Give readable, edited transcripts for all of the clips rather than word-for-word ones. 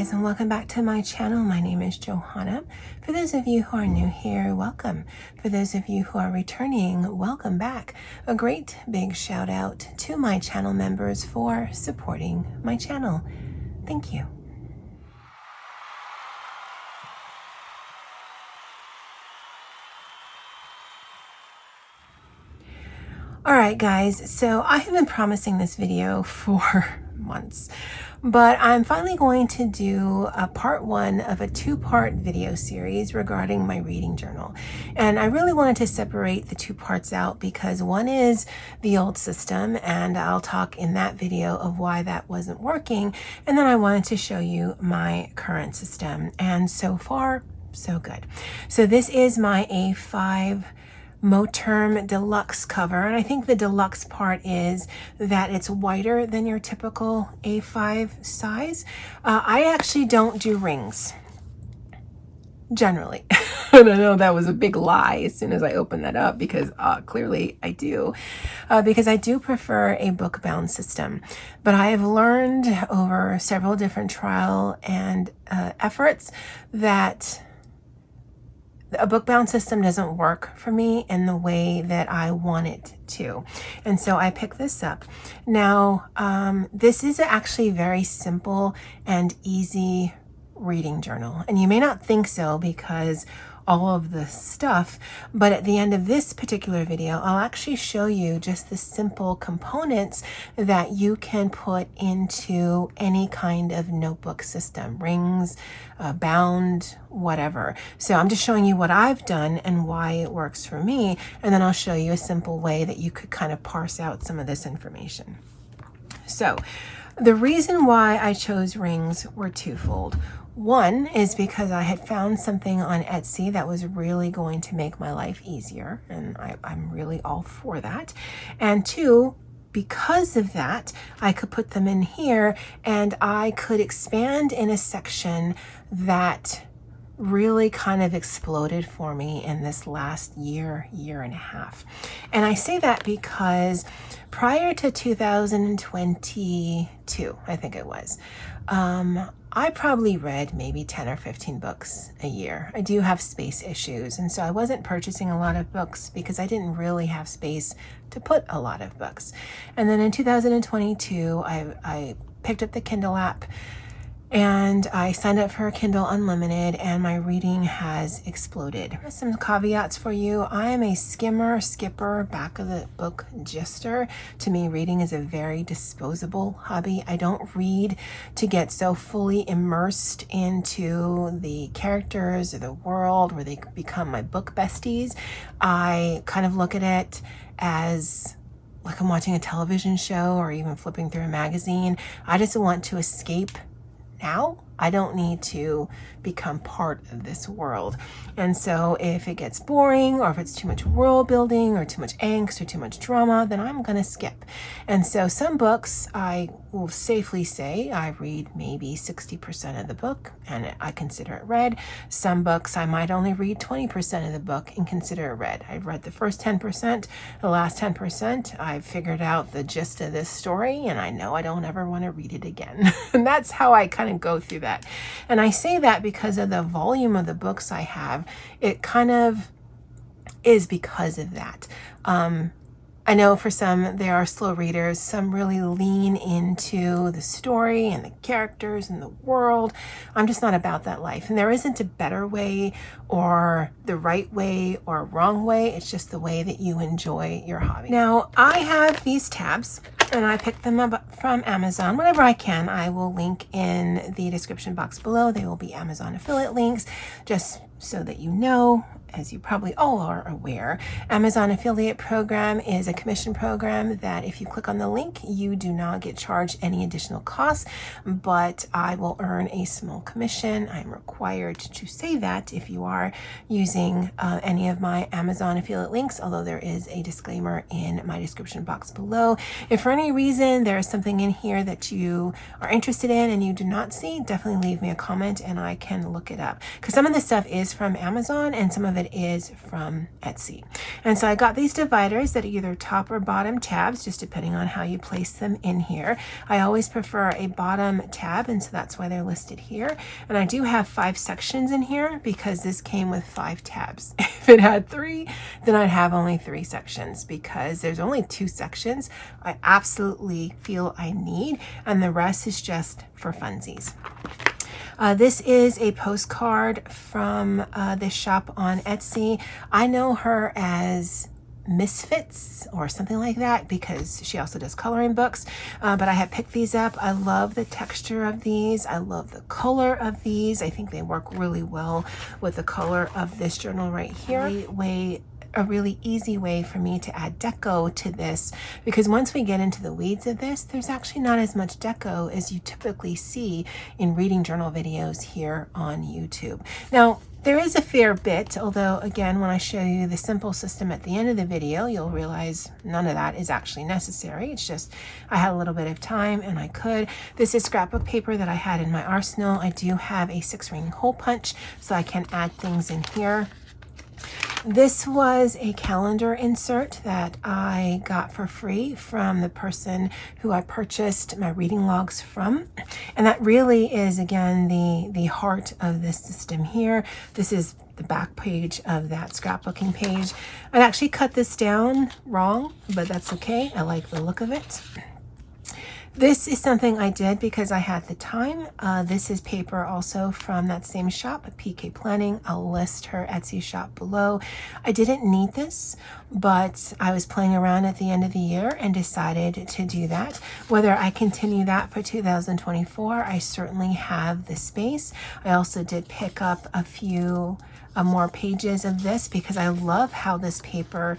guys, and welcome back to my channel. My name is Johanna. For those of you who are new here, welcome. For those of you who are returning, welcome back. A great big shout out to my channel members for supporting my channel. Thank you. All right, guys, so I have been promising this video for months, but I'm finally going to do a part one of a two-part video series regarding my reading journal. And I really wanted to separate the two parts out because one is the old system, and I'll talk in that video of why that wasn't working. And then I wanted to show you my current system. And so far, so good. So this is my A5 Moterm Deluxe cover, and I think the deluxe part is that it's wider than your typical A5 size. I actually don't do rings generally. And I know that was a big lie as soon as I opened that up because clearly I do, because I do prefer a book bound system. But I have learned over several different trial and efforts that a book bound system doesn't work for me in the way that I want it to. And so I picked this up. Now, this is actually very simple and easy reading journal. And you may not think so because all of the stuff, but at the end of this particular video, I'll actually show you just the simple components that you can put into any kind of notebook system, rings, bound, whatever. So I'm just showing you what I've done and why it works for me. And then I'll show you a simple way that you could kind of parse out some of this information. So the reason why I chose rings were twofold. One is because I had found something on Etsy that was really going to make my life easier, and I'm really all for that. And two, because of that, I could put them in here and I could expand in a section that really kind of exploded for me in this last year and a half. And I say that because prior to 2022, I think it was, I probably read maybe 10 or 15 books a year. I do have space issues, and so I wasn't purchasing a lot of books because I didn't really have space to put a lot of books. And then in 2022, I picked up the Kindle app and I signed up for Kindle Unlimited, and my reading has exploded. Some caveats for you. I am a skimmer, skipper, back of the book gister. To me, reading is a very disposable hobby. I don't read to get so fully immersed into the characters or the world where they become my book besties. I kind of look at it as like I'm watching a television show or even flipping through a magazine. I just want to escape now. I don't need to become part of this world. And so if it gets boring or if it's too much world building or too much angst or too much drama, then I'm going to skip. And so some books I will safely say I read maybe 60% of the book and I consider it read. Some books I might only read 20% of the book and consider it read. I've read the first 10%, the last 10%. I've figured out the gist of this story and I know I don't ever want to read it again. And that's how I kind of go through that. And I say that because of the volume of the books I have. It kind of is because of that. I know for some, there are slow readers. Some really lean into the story and the characters and the world. I'm just not about that life. And there isn't a better way or the right way or a wrong way. It's just the way that you enjoy your hobby. Now, I have these tabs and I picked them up from Amazon. Whenever I can, I will link in the description box below. They will be Amazon affiliate links, just so that you know. As you probably all are aware, Amazon affiliate program is a commission program that if you click on the link, you do not get charged any additional costs, but I will earn a small commission. I'm required to say that if you are using any of my Amazon affiliate links, although there is a disclaimer in my description box below. If for any reason there is something in here that you are interested in and you do not see, definitely leave me a comment and I can look it up. Because some of this stuff is from Amazon and some of it is from Etsy. And so I got these dividers that are either top or bottom tabs, just depending on how you place them in here. I always prefer a bottom tab, and so that's why they're listed here. And I do have 5 sections in here because this came with 5 tabs. If it had 3, then I'd have only 3 sections, because there's only 2 sections I absolutely feel I need, and the rest is just for funsies. This is a postcard from this shop on Etsy. I know her as Misfits or something like that because she also does coloring books, but I have picked these up. I love the texture of these. I love the color of these. I think they work really well with the color of this journal right here. A really easy way for me to add deco to this, because once we get into the weeds of this, there's actually not as much deco as you typically see in reading journal videos here on YouTube. Now, there is a fair bit, although again, when I show you the simple system at the end of the video, you'll realize none of that is actually necessary. It's just I had a little bit of time and I could. This is scrapbook paper that I had in my arsenal. I do have a 6-ring hole punch, so I can add things in here. This was a calendar insert that I got for free from the person who I purchased my reading logs from. And that really is, again, the heart of this system here. This is the back page of that scrapbooking page. I actually cut this down wrong, but that's okay. I like the look of it. This is something I did because I had the time. This is paper also from that same shop, PK Planning. I'll list her Etsy shop below. I didn't need this, but I was playing around at the end of the year and decided to do that. Whether I continue that for 2024, I certainly have the space. I also did pick up a few more pages of this because I love how this paper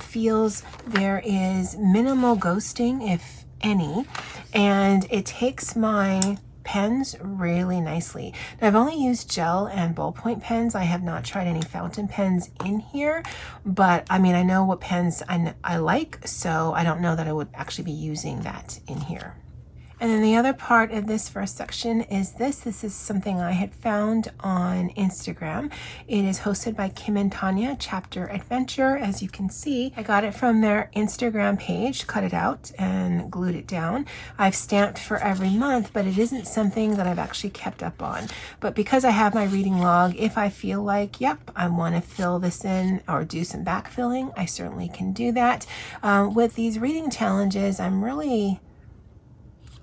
feels. There is minimal ghosting, if any, and it takes my pens really nicely. Now, I've only used gel and ballpoint pens. I have not tried any fountain pens in here, but I mean, I know what pens I like, so I don't know that I would actually be using that in here. And then the other part of this first section is this. This is something I had found on Instagram. It is hosted by Kim and Tanya, Chapter Adventure. As you can see, I got it from their Instagram page, cut it out and glued it down. I've stamped for every month, but it isn't something that I've actually kept up on. But because I have my reading log, if I feel like, yep, I want to fill this in or do some backfilling, I certainly can do that. With these reading challenges, I'm really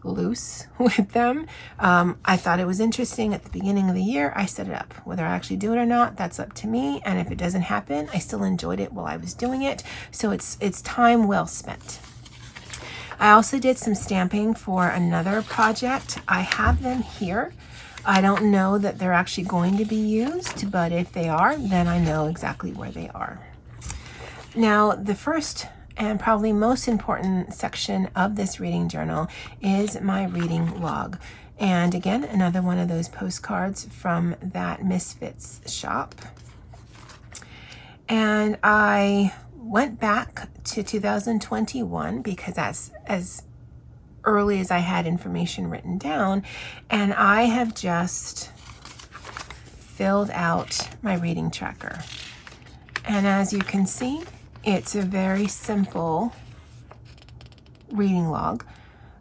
loose with them. I thought it was interesting at the beginning of the year. I set it up. Whether I actually do it or not, that's up to me. And if it doesn't happen, I still enjoyed it while I was doing it. So it's time well spent. I also did some stamping for another project. I have them here. I don't know that they're actually going to be used, but if they are, then I know exactly where they are. Now, the first and probably most important section of this reading journal is my reading log. And again, another one of those postcards from that Misfits shop. And I went back to 2021 because that's as early as I had information written down. And I have just filled out my reading tracker. And as you can see, it's a very simple reading log.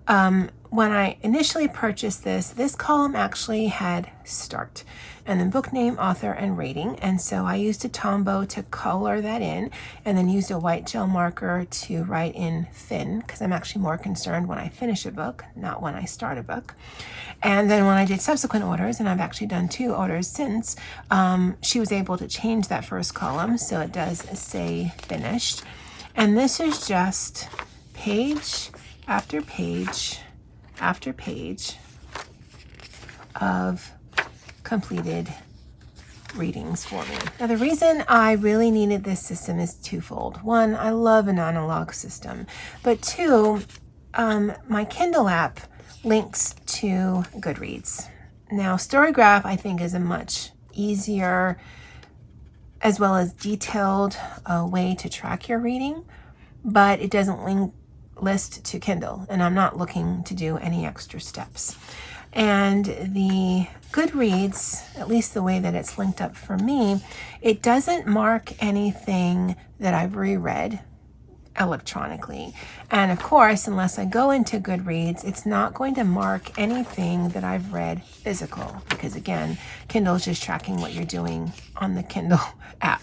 When I initially purchased this column actually had start and then book name, author, and rating. And so I used a Tombow to color that in and then used a white gel marker to write in fin, because I'm actually more concerned when I finish a book, not when I start a book. And then when I did subsequent orders, and I've actually done 2 orders since, she was able to change that first column so it does say finished. And this is just page after page after page of completed readings for me. Now, the reason I really needed this system is twofold. One, I love an analog system, but 2, my Kindle app links to Goodreads. Now, Storygraph, I think, is a much easier as well as detailed way to track your reading, but it doesn't list to Kindle, and I'm not looking to do any extra steps. And the Goodreads, at least the way that it's linked up for me, it doesn't mark anything that I've reread electronically. And of course, unless I go into Goodreads, it's not going to mark anything that I've read physical, because again, Kindle is just tracking what you're doing on the Kindle app.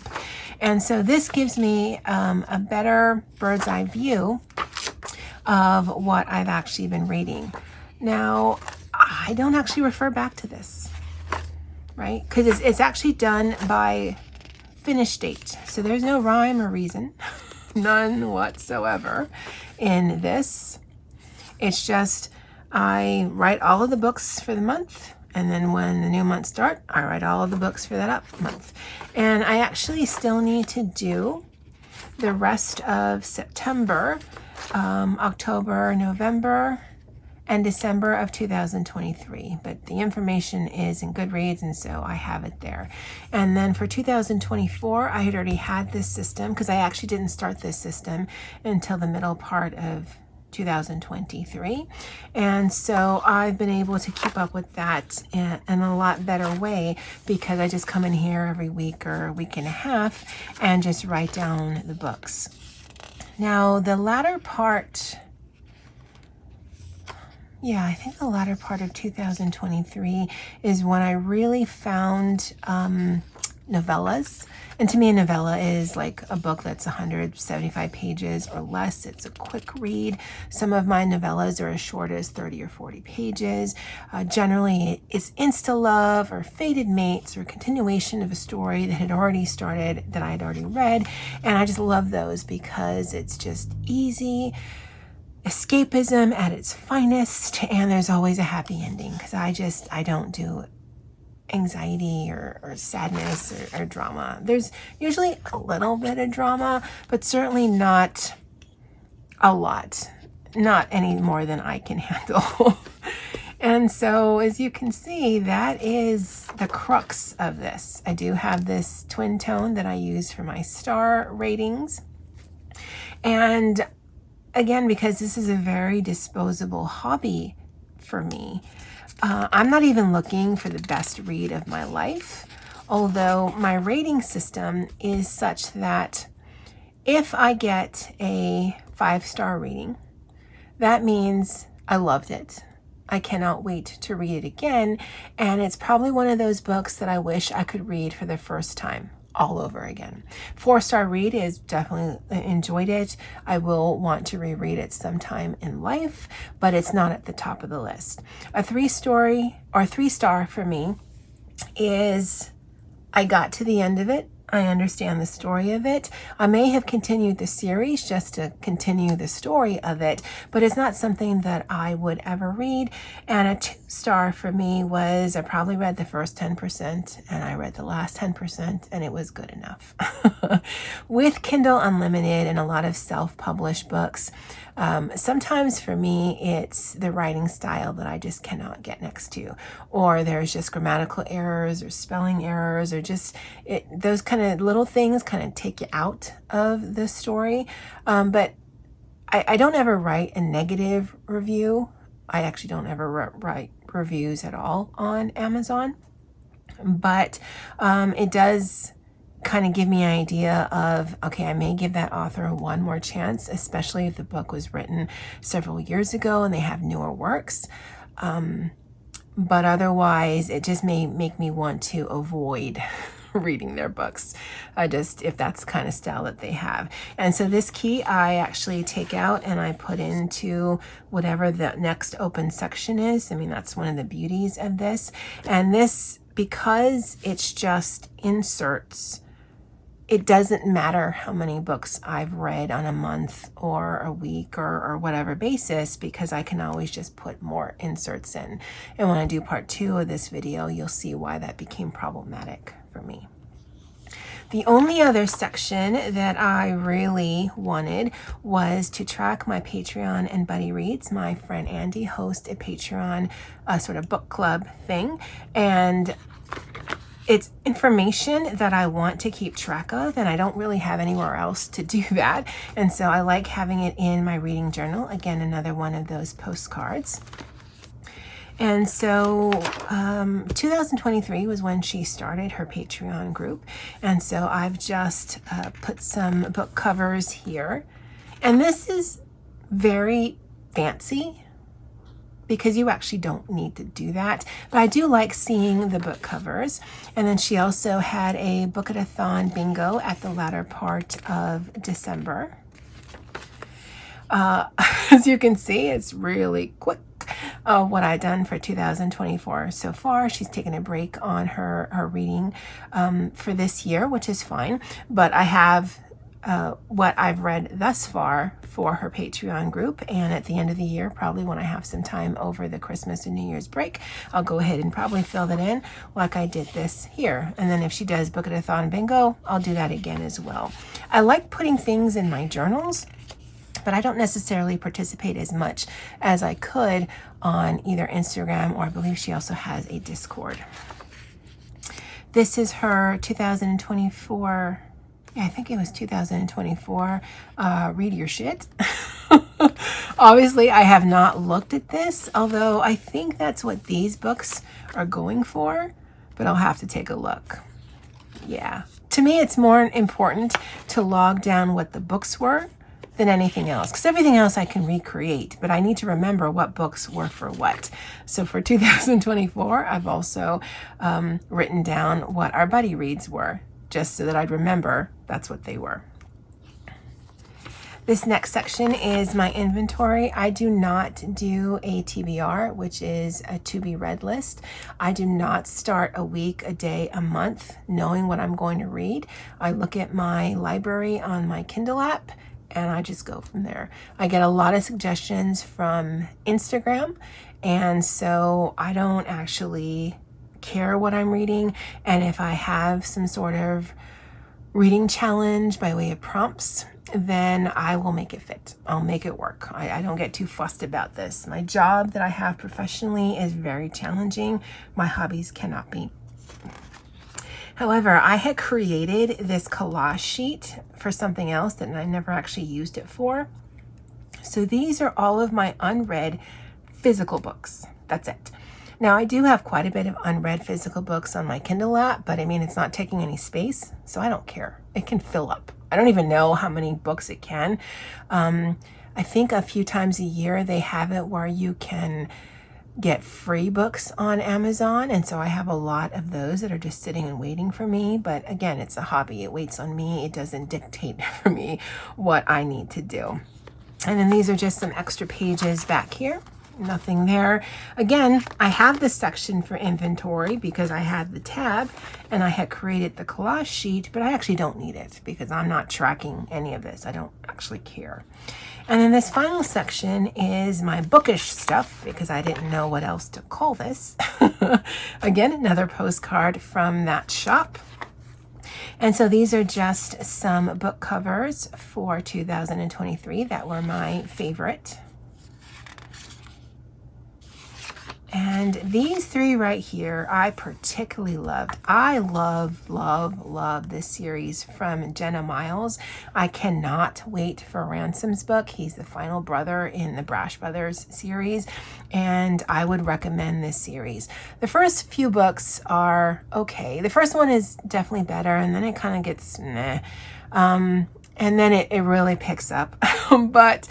And so this gives me a better bird's eye view of what I've actually been reading. Now, I don't actually refer back to this, right? Because it's actually done by finish date. So there's no rhyme or reason, none whatsoever in this. It's just I write all of the books for the month, and then when the new month starts, I write all of the books for that month. And I actually still need to do the rest of September, October, November, and December of 2023. But the information is in Goodreads, and so I have it there. And then for 2024, I had already had this system, because I actually didn't start this system until the middle part of 2023. And so I've been able to keep up with that in a lot better way, because I just come in here every week or a week and a half and just write down the books. Now, the latter part, I think the latter part of 2023 is when I really found novellas. And to me, a novella is like a book that's 175 pages or less. It's a quick read. Some of my novellas are as short as 30 or 40 pages. Generally, it's insta-love or fated mates or continuation of a story that had already started, that I had already read. And I just love those because it's just easy escapism at its finest, and there's always a happy ending, because I don't do anxiety or sadness or drama. There's usually a little bit of drama, but certainly not a lot, not any more than I can handle. And so, as you can see, that is the crux of this. I do have this twin tone that I use for my star ratings, and again, because this is a very disposable hobby for me, I'm not even looking for the best read of my life, although my rating system is such that if I get a 5-star rating, that means I loved it. I cannot wait to read it again, and it's probably one of those books that I wish I could read for the first time all over again. 4-star read is definitely enjoyed it. I will want to reread it sometime in life, but it's not at the top of the list. A 3-star for me is I got to the end of it. I understand the story of it. I may have continued the series just to continue the story of it, but it's not something that I would ever read. And a 2-star for me was I probably read the first 10% and I read the last 10%, and it was good enough. With Kindle Unlimited and a lot of self-published books, sometimes for me, it's the writing style that I just cannot get next to, or there's just grammatical errors or spelling errors, or just those kind of little things kind of take you out of the story. But I don't ever write a negative review. I actually don't ever write reviews at all on Amazon, but it does kind of give me an idea of, okay, I may give that author one more chance, especially if the book was written several years ago and they have newer works. But otherwise, it just may make me want to avoid reading their books, if that's the kind of style that they have. And so this key I actually take out and I put into whatever the next open section is. I mean, that's one of the beauties of this. And this, because it's just inserts, it doesn't matter how many books I've read on a month or a week or whatever basis, because I can always just put more inserts in. And when I do part 2 of this video, you'll see why that became problematic for me. The only other section that I really wanted was to track my Patreon and Buddy Reads. My friend Andie hosts a Patreon sort of book club thing, and it's information that I want to keep track of, and I don't really have anywhere else to do that. And so I like having it in my reading journal. Again, another one of those postcards. And so 2023 was when she started her Patreon group. And so I've just put some book covers here. And this is very fancy because you actually don't need to do that. But I do like seeing the book covers. And then she also had a book-a-thon bingo at the latter part of December. As you can see, it's really quick what I've done for 2024 so far. She's taken a break on her reading for this year, which is fine. But I have what I've read thus far for her Patreon group, and at the end of the year, probably when I have some time over the Christmas and New Year's break, I'll go ahead and probably fill that in like I did this here. And then if she does book-a-thon bingo, I'll do that again as well. I like putting things in my journals, but I don't necessarily participate as much as I could on either Instagram, or I believe she also has a Discord. This is her 2024, I think it was 2024, Read Your Shit. Obviously, I have not looked at this, although I think that's what these books are going for, but I'll have to take a look. Yeah. To me, it's more important to log down what the books were than anything else, because everything else I can recreate, but I need to remember what books were for what. So for 2024, I've also written down what our buddy reads were, just so that I'd remember that's what they were. This next section is my inventory. I do not do a TBR, which is a to be read list. I do not start a week, a day, a month knowing what I'm going to read. I look at my library on my Kindle app and I just go from there. I get a lot of suggestions from Instagram, and so I don't actually care what I'm reading. And if I have some sort of reading challenge by way of prompts, then I will make it fit. I'll make it work. I don't get too fussed about this. My job that I have professionally is very challenging. My hobbies cannot be. However, I had created this collage sheet for something else that I never actually used it for. So these are all of my unread physical books. That's it. Now, I do have quite a bit of unread physical books on my Kindle app, but I mean, it's not taking any space, so I don't care. It can fill up. I don't even know how many books it can. I think a few times a year they have it where you can get free books on Amazon, and so I have a lot of those that are just sitting and waiting for me. But again, it's a hobby. It waits on me. It doesn't dictate for me what I need to do. And then these are just some extra pages back here. Nothing there. Again, I have this section for inventory because I had the tab and I had created the collage sheet, but I actually don't need it because I'm not tracking any of this. I don't actually care. And then this final section is my bookish stuff because I didn't know what else to call this. Again, another postcard from that shop. And so these are just some book covers for 2023 that were my favorite. And these three right here, I particularly loved. I love this series from Jenna Miles. I cannot wait for Ransom's book. He's the final brother in the Brash Brothers series, and I would recommend this series. The first few books are okay. The first one is definitely better, and then it kind of gets meh. And then it really picks up. But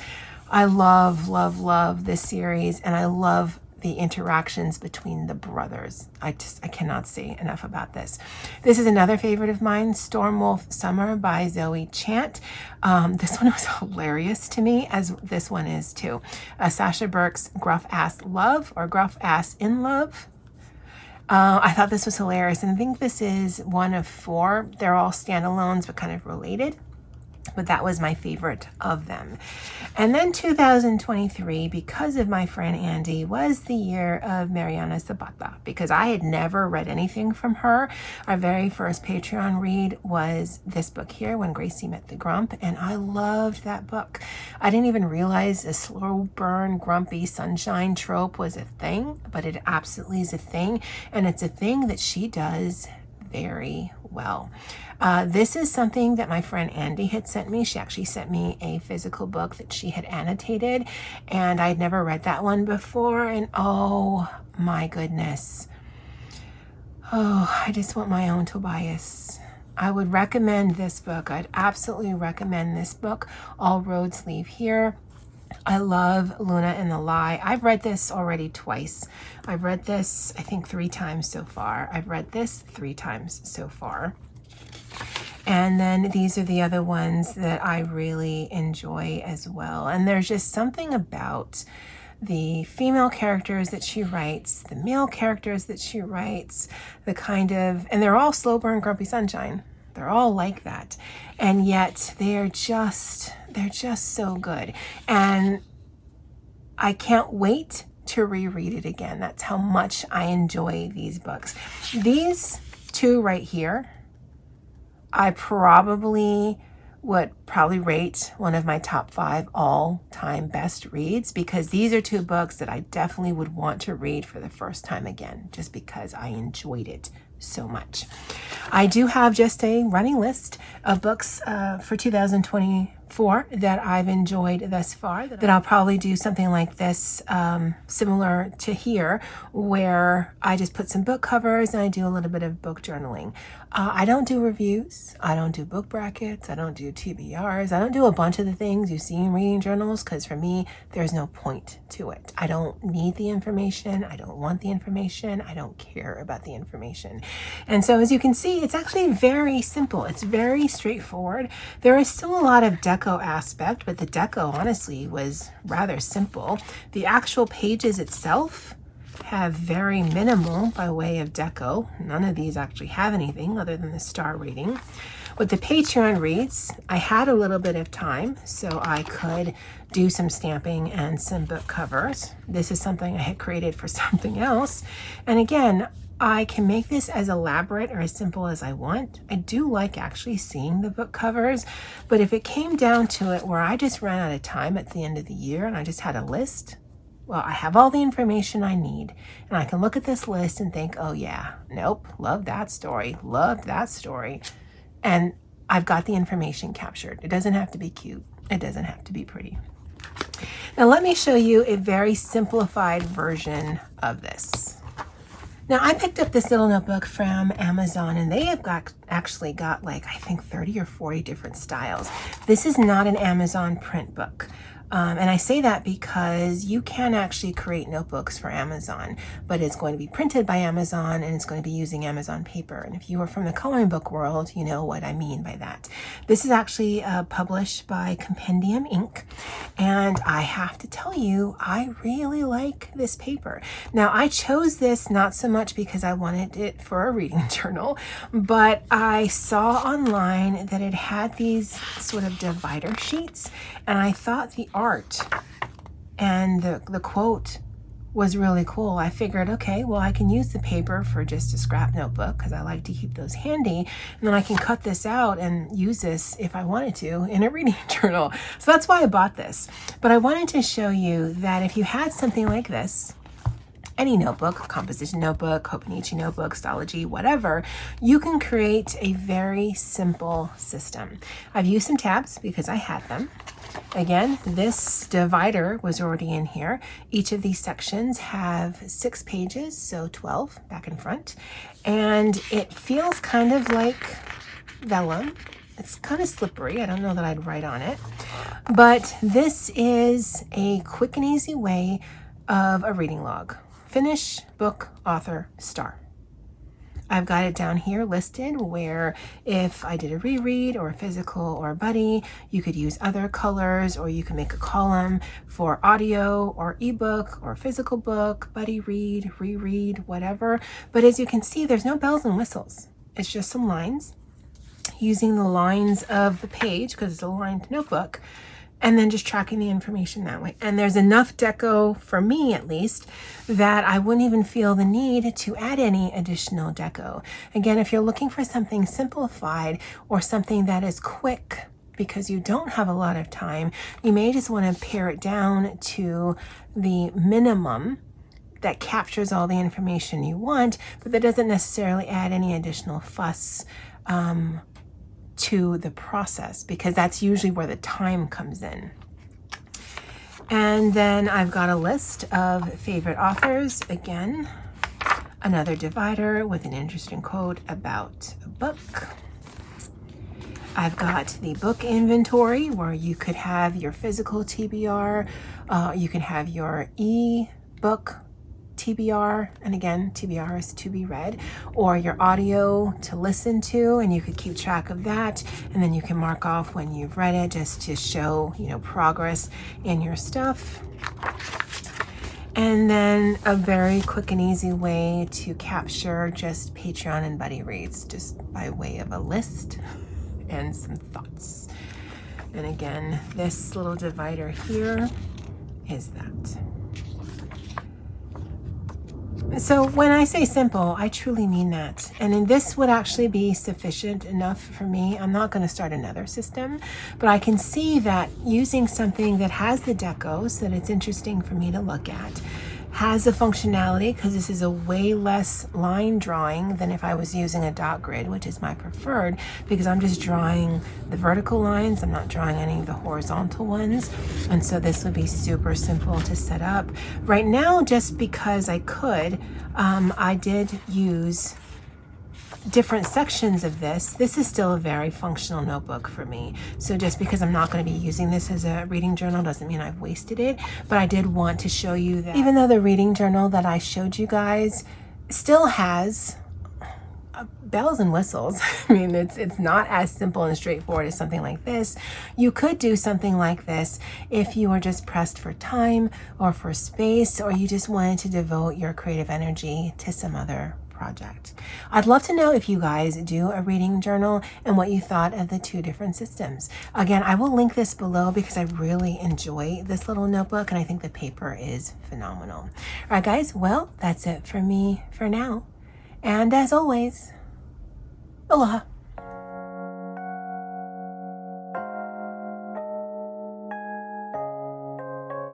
I love this series, and I love the interactions between the brothers. I cannot say enough about this. This is another favorite of mine, Stormwolf Summer by Zoe Chant. This one was hilarious to me, as this one is too. Sasha Burke's Gruff Ass Love, or Gruff Ass in Love. I thought this was hilarious, and I think this is one of 4. They're all standalones, but kind of related. But that was my favorite of them. And then 2023, because of my friend Andie, was the year of Mariana Zapata, because I had never read anything from her. Our very first Patreon read was this book here, When Gracie Met the Grump, and I loved that book. I didn't even realize a slow burn, grumpy sunshine trope was a thing, but it absolutely is a thing, and it's a thing that she does very well. This is something that my friend Andie had sent me. She actually sent me a physical book that she had annotated, and I'd never read that one before, and oh my goodness. Oh, I just want my own Tobias. I would recommend this book. I'd absolutely recommend this book. All Roads Lead Here. I love Luna and the Lie. I've read this already twice. I've read this, I think, 3 times so far. I've read this 3 times so far. And then these are the other ones that I really enjoy as well. And there's just something about the female characters that she writes, the male characters that she writes, the kind of, and they're all slow burn grumpy sunshine. They're all like that. And yet they're just so good. And I can't wait to reread it again. That's how much I enjoy these books. These 2 right here, I would probably rate one of my top 5 all-time best reads, because these are 2 books that I definitely would want to read for the first time again, just because I enjoyed it so much. I do have just a running list of books for 2024 that I've enjoyed thus far, that I'll probably do something like this, similar to here, where I just put some book covers and I do a little bit of book journaling. I don't do reviews. I don't do book brackets. I don't do TBRs. I don't do a bunch of the things you see in reading journals, because for me, there's no point to it. I don't need the information. I don't want the information. I don't care about the information. And so as you can see, it's actually very simple. It's very straightforward. There is still a lot of deco aspect, but the deco honestly was rather simple. The actual pages itself have very minimal by way of deco. None of these actually have anything other than the star rating. With the Patreon reads, I had a little bit of time, so I could do some stamping and some book covers. This is something I had created for something else. And again, I can make this as elaborate or as simple as I want. I do like actually seeing the book covers, but if it came down to it where I just ran out of time at the end of the year and I just had a list, well, I have all the information I need, and I can look at this list and think, oh yeah, nope, love that story, loved that story. And I've got the information captured. It doesn't have to be cute. It doesn't have to be pretty. Now let me show you a very simplified version of this. Now I picked up this little notebook from Amazon, and they have actually got like, I think 30 or 40 different styles. This is not an Amazon print book. And I say that because you can actually create notebooks for Amazon, but it's going to be printed by Amazon and it's going to be using Amazon paper. And if you are from the coloring book world, you know what I mean by that. This is actually published by Compendium Ink. And I have to tell you, I really like this paper. Now, I chose this not so much because I wanted it for a reading journal, but I saw online that it had these sort of divider sheets, and I thought the art and the quote was really cool. I figured, okay, well, I can use the paper for just a scrap notebook because I like to keep those handy, and then I can cut this out and use this if I wanted to in a reading journal. So that's why I bought this. But I wanted to show you that if you had something like this, any notebook, composition notebook, Hobonichi notebook, Stalogy, whatever, you can create a very simple system. I've used some tabs because I had them. Again, this divider was already in here. Each of these sections have 6 pages, so 12 back and front. And it feels kind of like vellum. It's kind of slippery. I don't know that I'd write on it. But this is a quick and easy way of a reading log. Finish, book, author, star. I've got it down here listed where if I did a reread or a physical or a buddy, you could use other colors, or you can make a column for audio or ebook or physical book, buddy read, reread, whatever. But as you can see, there's no bells and whistles. It's just some lines, using the lines of the page because it's a lined notebook, and then just tracking the information that way. And there's enough deco, for me at least, that I wouldn't even feel the need to add any additional deco. Again, if you're looking for something simplified or something that is quick because you don't have a lot of time, you may just want to pare it down to the minimum that captures all the information you want, but that doesn't necessarily add any additional fuss to the process, because that's usually where the time comes in. And then I've got a list of favorite authors. Again, another divider with an interesting quote about a book. I've got the book inventory where you could have your physical TBR, you can have your e-book TBR, and again, TBR is to be read, or your audio to listen to, and you could keep track of that, and then you can mark off when you've read it just to show, you know, progress in your stuff. And then a very quick and easy way to capture just Patreon and Buddy Reads, just by way of a list and some thoughts. And again, this little divider here is that. So when I say simple, I truly mean that. And then this would actually be sufficient enough for me. I'm not going to start another system, but I can see that using something that has the deco, so that it's interesting for me to look at, has a functionality, because this is a way less line drawing than if I was using a dot grid, which is my preferred, because I'm just drawing the vertical lines. I'm not drawing any of the horizontal ones. And so this would be super simple to set up. Right now, just because I could, I did use different sections of this. This is still a very functional notebook for me. So just because I'm not going to be using this as a reading journal doesn't mean I've wasted it. But I did want to show you that even though the reading journal that I showed you guys still has bells and whistles, I mean, it's not as simple and straightforward as something like this. You could do something like this if you were just pressed for time or for space, or you just wanted to devote your creative energy to some other project. I'd love to know if you guys do a reading journal and what you thought of the two different systems. Again, I will link this below because I really enjoy this little notebook and I think the paper is phenomenal. All right, guys, well, that's it for me for now. And as always, aloha.